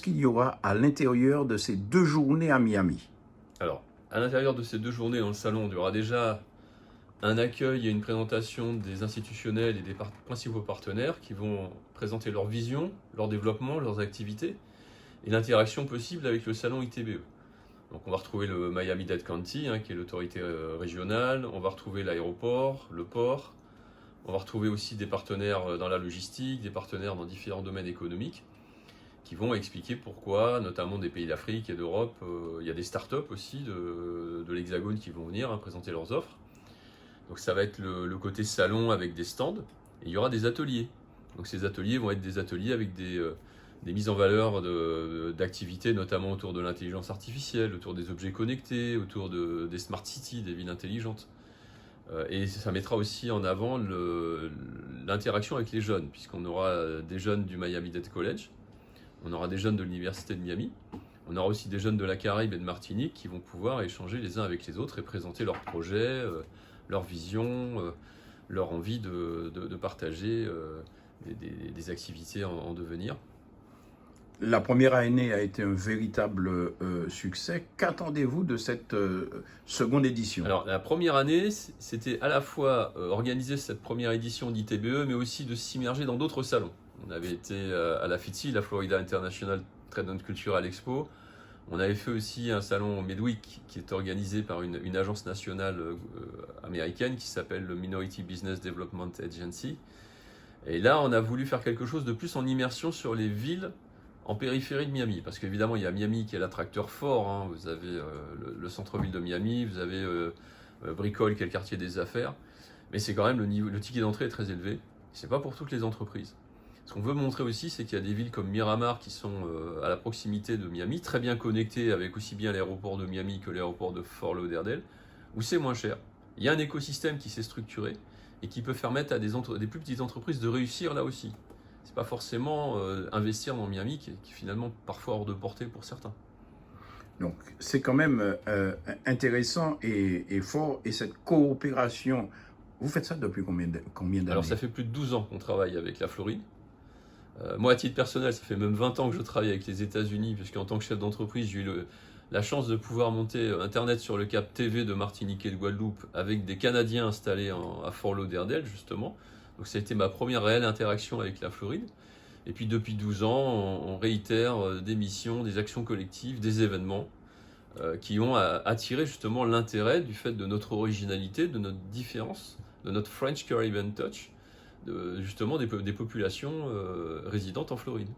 qu'il y aura à l'intérieur de ces 2 journées à Miami? Alors, à l'intérieur de ces 2 journées dans le salon, il y aura déjà un accueil et une présentation des institutionnels et des principaux partenaires qui vont présenter leur vision, leur développement, leurs activités et l'interaction possible avec le salon ITBE. Donc on va retrouver le Miami-Dade County, qui est l'autorité régionale, on va retrouver l'aéroport, le port, on va retrouver aussi des partenaires dans la logistique, des partenaires dans différents domaines économiques qui vont expliquer pourquoi, notamment des pays d'Afrique et d'Europe, il y a des startups aussi de l'Hexagone qui vont venir présenter leurs offres. Donc ça va être le côté salon avec des stands, et il y aura des ateliers. Donc ces ateliers vont être des ateliers avec des mises en valeur d'activités, notamment autour de l'intelligence artificielle, autour des objets connectés, autour des smart cities, des villes intelligentes. Et ça mettra aussi en avant l'interaction avec les jeunes, puisqu'on aura des jeunes du Miami-Dade College, on aura des jeunes de l'Université de Miami, on aura aussi des jeunes de la Caraïbe et de Martinique qui vont pouvoir échanger les uns avec les autres et présenter leurs projets, leur vision, leur envie de partager des activités en devenir. La première année a été un véritable succès. Qu'attendez-vous de cette seconde édition? Alors la première année, c'était à la fois organiser cette première édition d'ITBE, mais aussi de s'immerger dans d'autres salons. On avait été à la FITSI, la Florida International Trade and Cultural Expo. On avait fait aussi un salon Midweek qui est organisé par une agence nationale américaine qui s'appelle le Minority Business Development Agency. Et là, on a voulu faire quelque chose de plus en immersion sur les villes en périphérie de Miami. Parce qu'évidemment, il y a Miami qui est l'attracteur fort. Vous avez le centre-ville de Miami, vous avez Brickell qui est le quartier des affaires. Mais c'est quand même le ticket d'entrée est très élevé. C'est pas pour toutes les entreprises. Ce qu'on veut montrer aussi, c'est qu'il y a des villes comme Miramar qui sont à la proximité de Miami, très bien connectées avec aussi bien l'aéroport de Miami que l'aéroport de Fort Lauderdale, où c'est moins cher. Il y a un écosystème qui s'est structuré et qui peut permettre à des plus petites entreprises de réussir là aussi. C'est pas forcément investir dans Miami qui est finalement parfois hors de portée pour certains. Donc c'est quand même intéressant et fort. Et cette coopération, vous faites ça depuis combien d'années? Alors ça fait plus de 12 ans qu'on travaille avec la Floride. Moi, à titre personnel, ça fait même 20 ans que je travaille avec les États-Unis, puisqu'en tant que chef d'entreprise, j'ai eu la chance de pouvoir monter Internet sur le câble TV de Martinique et de Guadeloupe avec des Canadiens installés à Fort Lauderdale, justement. Donc ça a été ma première réelle interaction avec la Floride. Et puis depuis 12 ans, on réitère des missions, des actions collectives, des événements qui ont attiré justement l'intérêt du fait de notre originalité, de notre différence, de notre French Caribbean Touch, justement des populations résidentes en Floride.